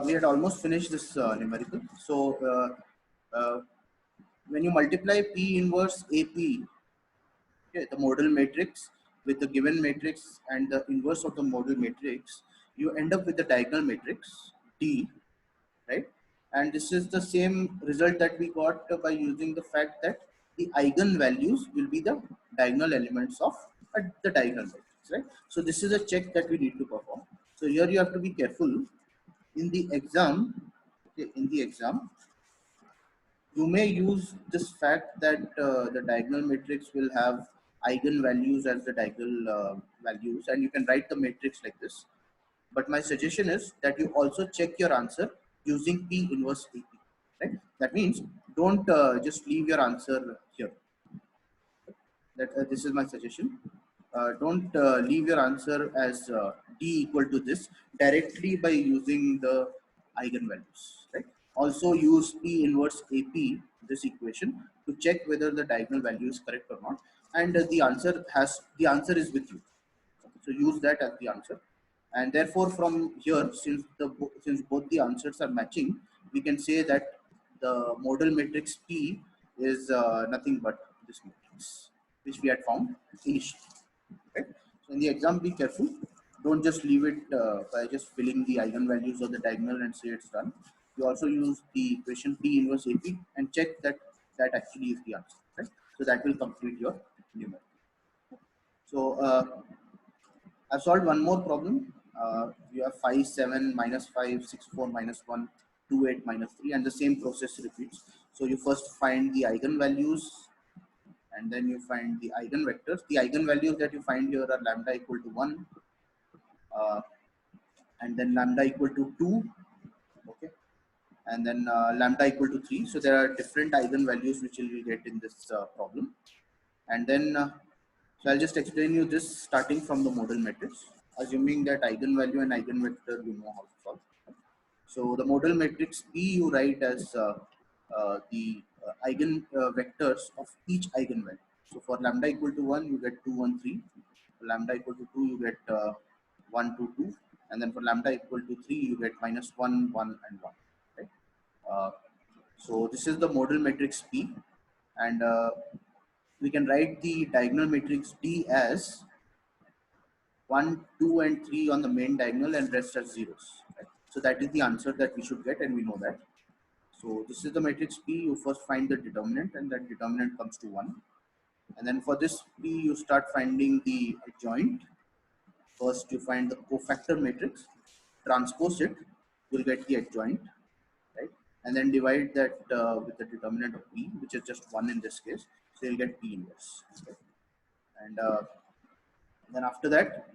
We had almost finished this numerical. When you multiply P inverse AP, okay, the modal matrix with the given matrix and the inverse of the modal matrix, you end up with the diagonal matrix D, right? And this is the same result that we got by using the fact that the eigenvalues will be the diagonal elements of the diagonal matrix, right? So this is a check that we need to perform. So here you have to be careful in the exam. Okay, in the exam, you may use this fact that the diagonal matrix will have eigenvalues as the diagonal values, and you can write the matrix like this. But my suggestion is that you also check your answer using P inverse AP. Right? That means don't just leave your answer here. That this is my suggestion. Don't leave your answer as D equal to this directly by using the eigenvalues. Right? Also use P inverse AP, this equation, to check whether the diagonal value is correct or not, and the answer is with you. So use that as the answer, and therefore from here, since both the answers are matching, we can say that the modal matrix P is nothing but this matrix which we had found initially. Right? So in the exam, be careful. Don't just leave it by just filling the eigenvalues of the diagonal and say it's done. You also use the equation P inverse AP and check that that actually is the answer. Right? So that will complete your numerical. So I've solved one more problem. You have 5, 7, minus 5, 6, 4, minus 1, 2, 8, minus 3, and the same process repeats. So you first find the eigenvalues, and then you find the eigenvectors. The eigenvalues that you find here are lambda equal to 1, and then lambda equal to 2, okay, and then lambda equal to 3. So there are different eigenvalues which you will get in this problem. And then, so I'll just explain you this starting from the modal matrix, assuming that eigenvalue and eigenvector you know how to solve. So the modal matrix P you write as the eigenvectors of each eigenvalue. So for lambda equal to 1, you get 2, 1, 3. For lambda equal to 2, you get 1, 2, 2. And then for lambda equal to 3, you get minus 1, 1, and 1. Right? So this is the modal matrix P. And we can write the diagonal matrix D as 1, 2, and 3 on the main diagonal and rest as zeros. Right? So that is the answer that we should get, and we know that. So this is the matrix P. You first find the determinant, and that determinant comes to 1. And then for this P, you start finding the adjoint. First, you find the cofactor matrix, transpose it, you'll get the adjoint, right? And then divide that with the determinant of P, which is just 1 in this case. So you'll get P inverse. Right? And then after that,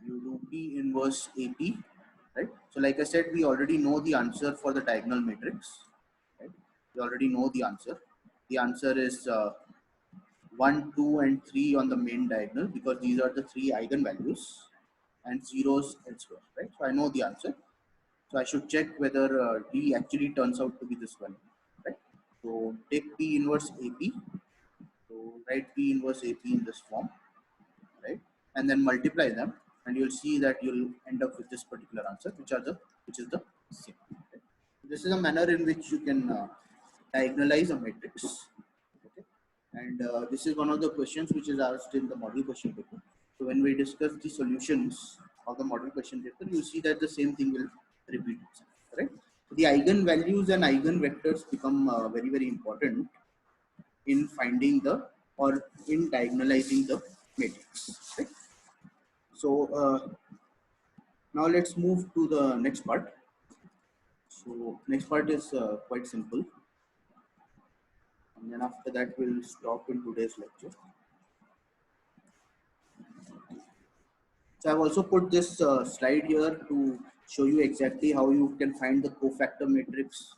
you do P inverse AP, right? So like I said, we already know the answer for the diagonal matrix, right? We already know the answer. The answer is 1, 2, and 3 on the main diagonal, because these are the 3 eigenvalues, and zeros elsewhere, right? So I know the answer. So I should check whether D actually turns out to be this one, right? So take P inverse AP. So write P inverse AP in this form, right? And then multiply them, and you'll see that you'll end up with this particular answer, which is the same. Right? This is a manner in which you can diagonalize a matrix. Okay? And this is one of the questions which is asked in the model question paper. So when we discuss the solutions of the model question paper, you see that the same thing will repeat itself. Right? So the eigenvalues and eigenvectors become very, very important in finding the or in diagonalizing the matrix. Right? So now let's move to the next part. So next part is quite simple, and then after that we'll stop in today's lecture. So I've also put this slide here to show you exactly how you can find the cofactor matrix,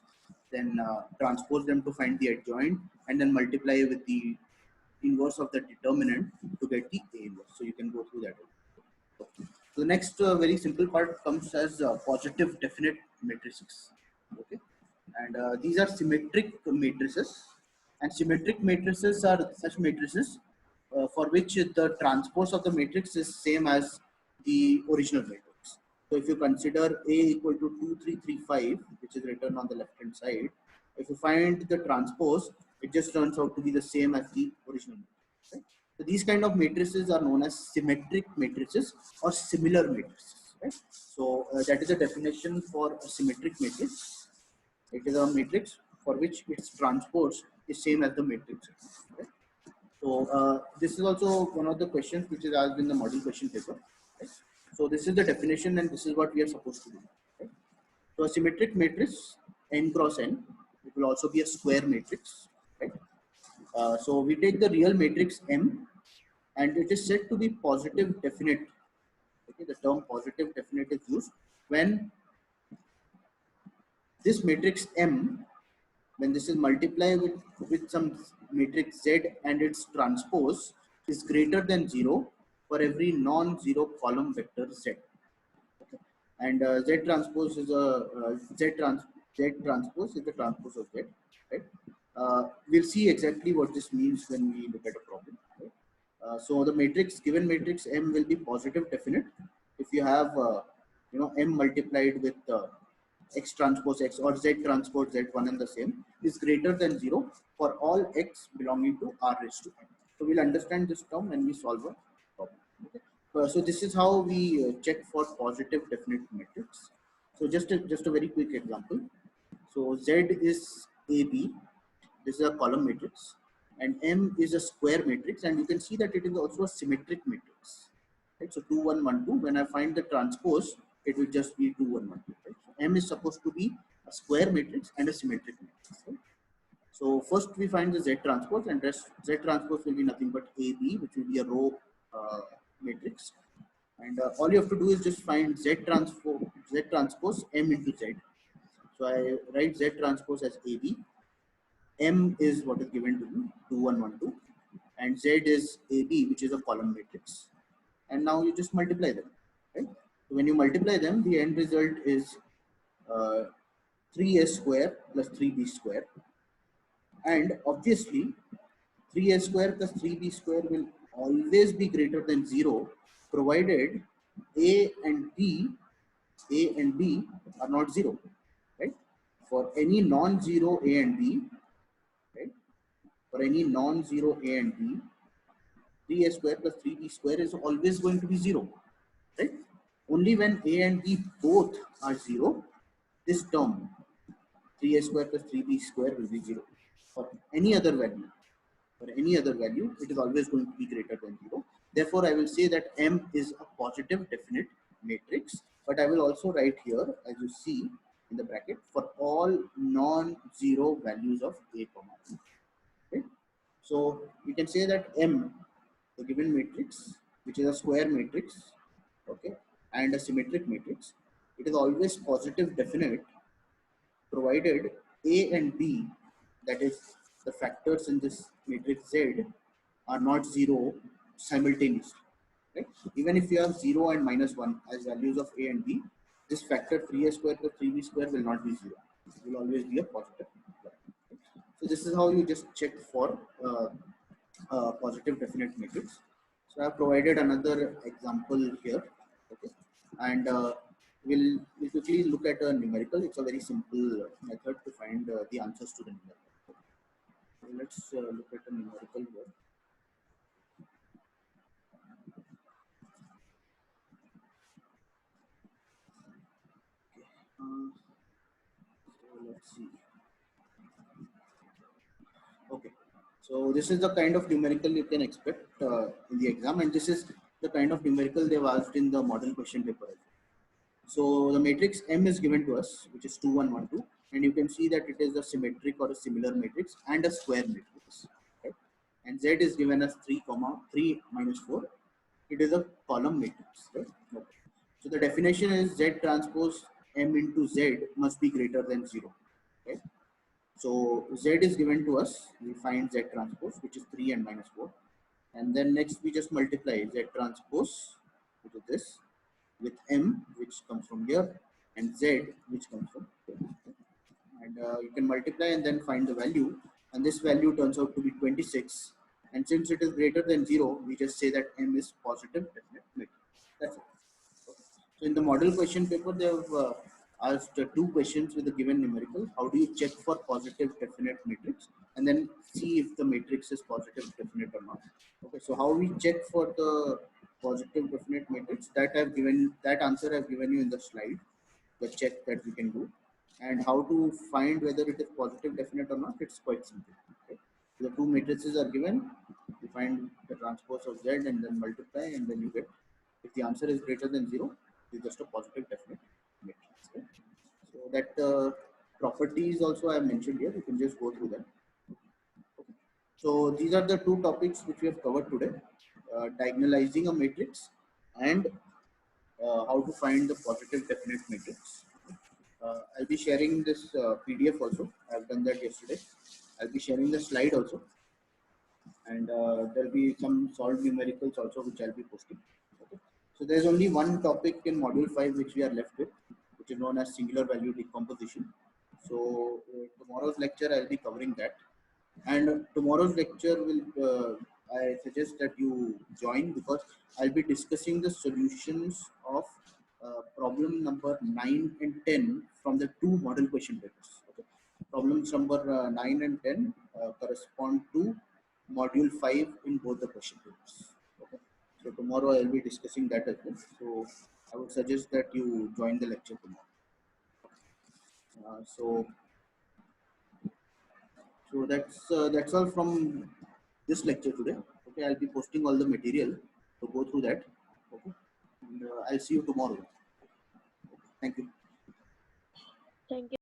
then transpose them to find the adjoint, and then multiply with the inverse of the determinant to get the A inverse. So you can go through that. Okay. So the next very simple part comes as positive definite matrices. Okay, and these are symmetric matrices, and symmetric matrices are such matrices for which the transpose of the matrix is same as the original matrix. So if you consider A equal to 2, 3, 3, 5, which is written on the left hand side, if you find the transpose, it just turns out to be the same as the original matrix. Right? So these kind of matrices are known as symmetric matrices or similar matrices. Right? So that is a definition for a symmetric matrix. It is a matrix for which its transpose is same as the matrix. Right? So this is also one of the questions which is asked in the model question paper. Right? So this is the definition and this is what we are supposed to do. Right? So a symmetric matrix n cross n, it will also be a square matrix. Right? So we take the real matrix M and it is said to be positive definite. Okay, the term positive definite is used when this matrix M, when this is multiplied with some matrix Z and its transpose is greater than 0 for every non-zero column vector Z. Okay. And Z transpose is a Z transpose is the transpose of Z. Right? We'll see exactly what this means when we look at a problem. Right? So the matrix, given matrix M will be positive definite if you have M multiplied with x transpose x or z transpose z, one and the same, is greater than 0 for all x belonging to R raised to n. So we'll understand this term when we solve a problem. Okay. So this is how we check for positive definite matrix. So just a very quick example. So Z is AB. This is a column matrix, and M is a square matrix, and you can see that it is also a symmetric matrix. Right? So 2, 1, 1, 2. When I find the transpose, it will just be 2, 1, 1, 2. Right? So M is supposed to be a square matrix and a symmetric matrix. Right? So first we find the Z transpose, and rest Z transpose will be nothing but AB, which will be a row matrix. And all you have to do is just find Z transpose M into Z. So I write Z transpose as AB. M is what is given to me, 2, 1, 1, 2, and Z is AB, which is a column matrix. And now you just multiply them. Right? So when you multiply them, the end result is 3a square plus 3b square. And obviously, 3a square plus 3b square will always be greater than 0, provided a and b are not 0. Right? For any non-zero a and b, right? For any non-zero a and b, 3a square plus 3b square is always going to be 0. Right? Only when a and b both are 0, this term 3a square plus 3b square will be 0. For any other value, it is always going to be greater than 0. Therefore, I will say that M is a positive definite matrix, but I will also write here, as you see in the bracket, for all non-zero values of a comma b. Right? So you can say that M, the given matrix, which is a square matrix, okay, and a symmetric matrix, it is always positive definite provided A and B, that is the factors in this matrix Z, are not 0 simultaneously. Right? Even if you have 0 and minus 1 as values of A and B, this factor 3a square plus 3b square will not be 0. It will always be a positive. So this is how you just check for positive definite matrix. So I have provided another example here. Okay, and we'll quickly look at a numerical. It's a very simple method to find the answers to the numerical. So let's look at a numerical here. So let's see. Okay, so this is the kind of numerical you can expect in the exam, and this is the kind of numerical they've asked in the model question paper. So the matrix M is given to us, which is 2, 1, 1, 2, and you can see that it is a symmetric or a similar matrix and a square matrix. Right? And Z is given as 3, 3 minus 4. It is a column matrix. Right? Okay. So the definition is Z transpose M into Z must be greater than 0. Okay? So Z is given to us. We find Z transpose, which is 3 and minus 4. And then next we just multiply Z transpose, which is this, with M, which comes from here, and Z, which comes from here. And you can multiply and then find the value. And this value turns out to be 26. And since it is greater than 0, we just say that M is positive definite matrix. That's it. So in the model question paper, they have asked two questions with a given numerical. How do you check for positive definite matrix, and then see if the matrix is positive definite or not. Okay, so how we check for the positive definite matrix, that I've given, that answer I've given you in the slide, the check that we can do, and how to find whether it is positive definite or not. It's quite simple. Okay, so the two matrices are given. You find the transpose of z and then multiply, and then you get, if the answer is greater than 0, it's just a positive definite matrix. Okay? So that properties also I have mentioned here. You can just go through them. Okay. So these are the two topics which we have covered today: diagonalizing a matrix and how to find the positive definite matrix. I'll be sharing this PDF also. I've done that yesterday. I'll be sharing the slide also, and there'll be some solved numericals also which I'll be posting. Okay. So there's only one topic in module 5 which we are left with, which is known as singular value decomposition. So tomorrow's lecture I'll be covering that, and tomorrow's lecture will I suggest that you join, because I'll be discussing the solutions of problem number 9 and 10 from the two model question papers. Okay. Problems number 9 and 10 correspond to module 5 in both the question papers. Okay. So tomorrow I'll be discussing that as well. So I would suggest that you join the lecture tomorrow. So that's all from this lecture today. Okay, I'll be posting all the material, so go through that. Okay, and I'll see you tomorrow. Thank you. Thank you.